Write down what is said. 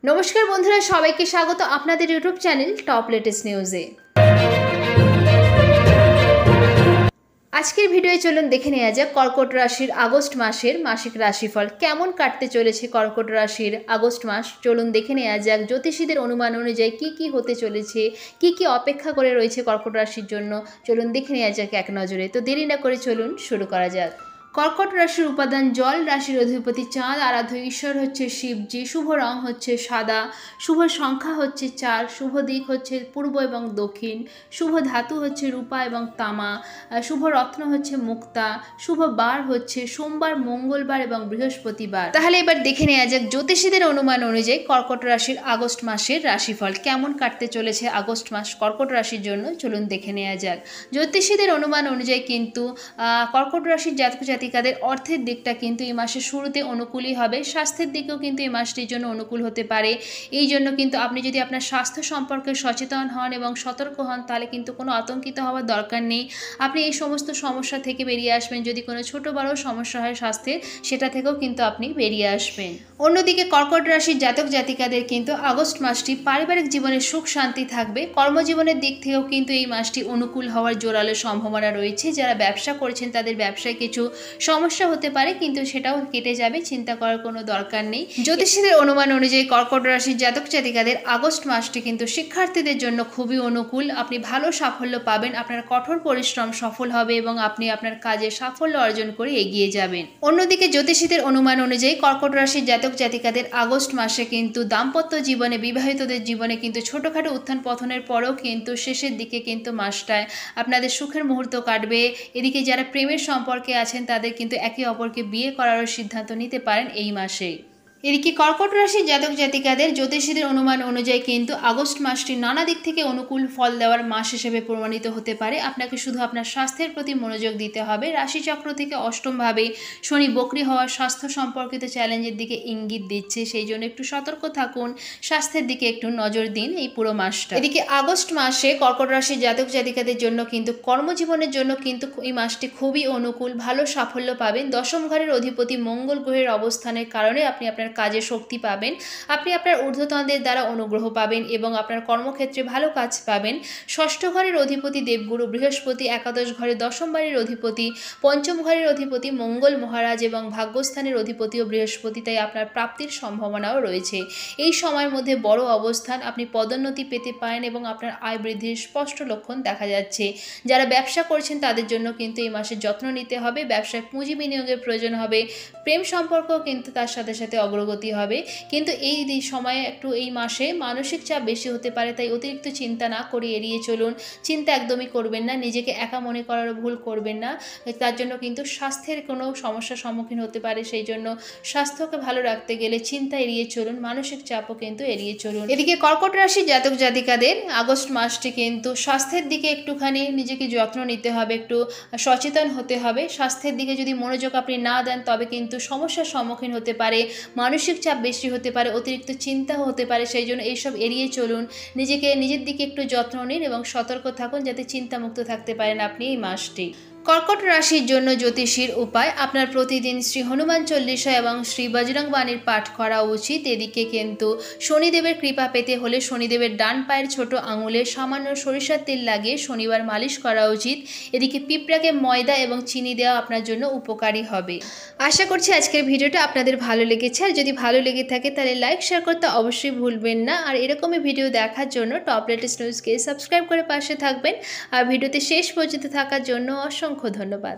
নমস্কার বন্ধুরা, সবাইকে স্বাগত আপনাদের ইউটিউব চ্যানেল টপ লেটেস্ট নিউজে। আজকের ভিডিওয়ে চলুন দেখে নেওয়া যাক কর্কট রাশির আগস্ট মাসের মাসিক রাশিফল কেমন কাটতে চলেছে। কর্কট রাশির আগস্ট মাস চলুন দেখে নেওয়া যাক জ্যোতিষীদের অনুমান অনুযায়ী কি হতে চলেছে, কি অপেক্ষা করে রয়েছে কর্কট রাশির জন্য। চলুন দেখে নেওয়া যাক এক নজরে। তো দেরি না করে চলুন শুরু করা যাক। কর্কট রাশির উপাদান জল, রাশির অধিপতি চাঁদ, আরাধ্য ঈশ্বর হচ্ছে শিবজি, শুভ রং হচ্ছে সাদা, শুভ সংখ্যা হচ্ছে 4, শুভ দিক হচ্ছে পূর্ব এবং দক্ষিণ, শুভ ধাতু হচ্ছে রূপা এবং তামা, শুভ রত্ন হচ্ছে মুক্তা, শুভ বার হচ্ছে সোমবার, মঙ্গলবার এবং বৃহস্পতিবার। তাহলে এবার দেখে নেওয়া যাক জ্যোতিষীদের অনুমান অনুযায়ী কর্কট রাশির আগস্ট মাসের রাশিফল কেমন কাটতে চলেছে আগস্ট মাস কর্কট রাশির জন্য। চলুন দেখে নেওয়া যাক। জ্যোতিষীদের অনুমান অনুযায়ী কিন্তু কর্কট রাশির জাতক জাতিকাদের অর্থের দিকটা কিন্তু এই মাসের শুরুতে অনুকূলই হবে। স্বাস্থ্যের দিকেও কিন্তু এই মাসটির জন্য অনুকূল হতে পারে। এই জন্য কিন্তু আপনি যদি আপনার স্বাস্থ্য সম্পর্কে সচেতন হন এবং সতর্ক হন তাহলে কিন্তু কোনো আতঙ্কিত হওয়ার দরকার নেই। আপনি এই সমস্ত সমস্যা থেকে বেরিয়ে আসবেন। যদি কোনো ছোট বড় সমস্যা হয় স্বাস্থ্যের, সেটা থেকেও কিন্তু আপনি বেরিয়ে আসবেন। অন্যদিকে কর্কট রাশির জাতক জাতিকাদের কিন্তু আগস্ট মাসটি পারিবারিক জীবনে সুখ শান্তি থাকবে। কর্মজীবনের দিক থেকেও কিন্তু এই মাসটি অনুকূল হওয়ার জোরালো সম্ভাবনা রয়েছে। যারা ব্যবসা করেছেন তাদের ব্যবসায় কিছু সমস্যা হতে পারে, কিন্তু সেটাও কেটে যাবে, চিন্তা করার কোনো দরকার নেই। জ্যোতিষীদের অনুমান অনুযায়ী কর্কট রাশির জাতক জাতিকাদের আগস্ট মাসটি কিন্তু শিক্ষার্থীদের জন্য খুবই অনুকূল। আপনি ভালো সাফল্য পাবেন, আপনার কঠোর পরিশ্রম সফল হবে এবং আপনি আপনার কাজে সাফল্য অর্জন করে এগিয়ে যাবেন। অন্যদিকে জ্যোতিষীদের অনুমান অনুযায়ী কর্কট রাশির জাতক জাতিকাদের আগস্ট মাসে কিন্তু দাম্পত্য জীবনে, বিবাহিতদের জীবনে কিন্তু ছোটখাটো উত্থান পতনের পরেও কিন্তু শেষের দিকে কিন্তু মাসটায় আপনাদের সুখের মুহূর্ত কাটবে। এদিকে যারা প্রেমের সম্পর্কে আছেন তাদের কিন্তু একে অপরকে বিয়ে করারও সিদ্ধান্ত নিতে পারেন এই মাসে। এদিকে কর্কট রাশির জাতক জাতিকাদের জ্যোতিষীদের অনুমান অনুযায়ী কিন্তু আগস্ট মাসটি নানা দিক থেকে অনুকূল ফল দেওয়ার মাস হিসেবে প্রমাণিত হতে পারে। আপনাকে শুধু আপনার স্বাস্থ্যের প্রতি মনোযোগ দিতে হবে। রাশিচক্র থেকে অষ্টমভাবে শনি বক্রী হওয়ার স্বাস্থ্য সম্পর্কিত চ্যালেঞ্জের দিকে ইঙ্গিত দিচ্ছে, সেই জন্য একটু সতর্ক থাকুন, স্বাস্থ্যের দিকে একটু নজর দিন এই পুরো মাসটা। এদিকে আগস্ট মাসে কর্কট রাশির জাতক জাতিকাদের জন্য কিন্তু কর্মজীবনের জন্য কিন্তু এই মাসটি খুবই অনুকূল, ভালো সাফল্য পাবেন। দশম ঘরের অধিপতি মঙ্গল গ্রহের অবস্থানের কারণে আপনি আপনার কাজে শক্তি পাবেন, আপনি আপনার ঊর্ধ্বতনদের দ্বারা অনুগ্রহ পাবেন এবং আপনার কর্মক্ষেত্রে ভালো কাজ পাবেন। ষষ্ঠ ঘরের অধিপতি দেবগুরু বৃহস্পতি, একাদশ ঘরে দশম বাড়ির অধিপতি, পঞ্চম ঘরের অধিপতি মঙ্গল মহারাজ এবং ভাগ্যস্থানের অধিপতিও বৃহস্পতি, তাই আপনার প্রাপ্তির সম্ভাবনাও রয়েছে। এই সময়ের মধ্যে বড় অবস্থান, আপনি পদোন্নতি পেতে পারেন এবং আপনার আয় বৃদ্ধির স্পষ্ট লক্ষণ দেখা যাচ্ছে। যারা ব্যবসা করছেন তাদের জন্য কিন্তু এই মাসে যত্ন নিতে হবে, ব্যবসায় পুঁজি বিনিয়োগের প্রয়োজন হবে। প্রেম সম্পর্কও কিন্তু তার সাথে সাথে অগ্রগতি হবে, কিন্তু এই সময়ে একটু এই মাসে মানসিক চাপ বেশি হতে পারে, তাই অতিরিক্ত চিন্তা না করে এড়িয়ে চলুন। চিন্তা একদমই করবেন না, নিজেকে একা মনে করারও ভুল করবেন না। তার জন্য কিন্তু স্বাস্থ্যের কোনো সমস্যার সম্মুখীন হতে পারে, সেই জন্য স্বাস্থ্যকে ভালো রাখতে গেলে চিন্তা এড়িয়ে চলুন, মানসিক চাপও কিন্তু এড়িয়ে চলুন। এদিকে কর্কট রাশির জাতক জাতিকাদের আগস্ট মাসটি কিন্তু স্বাস্থ্যের দিকে একটুখানি নিজেকে যত্ন নিতে হবে, একটু সচেতন হতে হবে। স্বাস্থ্যের দিকে যদি মনোযোগ আপনি না দেন তবে কিন্তু সমস্যার সম্মুখীন হতে পারে, মানসিক চাপ বেশি হতে পারে, অতিরিক্ত চিন্তাও হতে পারে, সেই জন্য এইসব এড়িয়ে চলুন। নিজের দিকে একটু যত্ন নিন এবং সতর্ক থাকুন যাতে চিন্তামুক্ত থাকতে পারেন আপনি এই মাসটি। কর্কট রাশির জন্য জ্যোতিষীর উপায়, আপনার প্রতিদিন শ্রী হনুমান চল্লিশা এবং শ্রী বজরং বাণীর পাঠ করা উচিত। এদিকে কিন্তু শনিদেবের কৃপা পেতে হলে শনিদেবের ডান পায়ের ছোট আঙুলে সামান্য সরিষার তেল লাগিয়ে শনিবার মালিশ করা উচিত। এদিকে পিঁপড়াকে ময়দা এবং চিনি দেওয়া আপনার জন্য উপকারী হবে। আশা করছি আজকের ভিডিওটা আপনাদের ভালো লেগেছে, আর যদি ভালো লেগে থাকে তাহলে লাইক শেয়ার করতে অবশ্যই ভুলবেন না। আর এরকমই ভিডিও দেখার জন্য টপ লেটেস্ট নিউজকে সাবস্ক্রাইব করে পাশে থাকবেন। আর ভিডিওতে শেষ পর্যন্ত থাকার জন্য অসংখ্য ধন্যবাদ।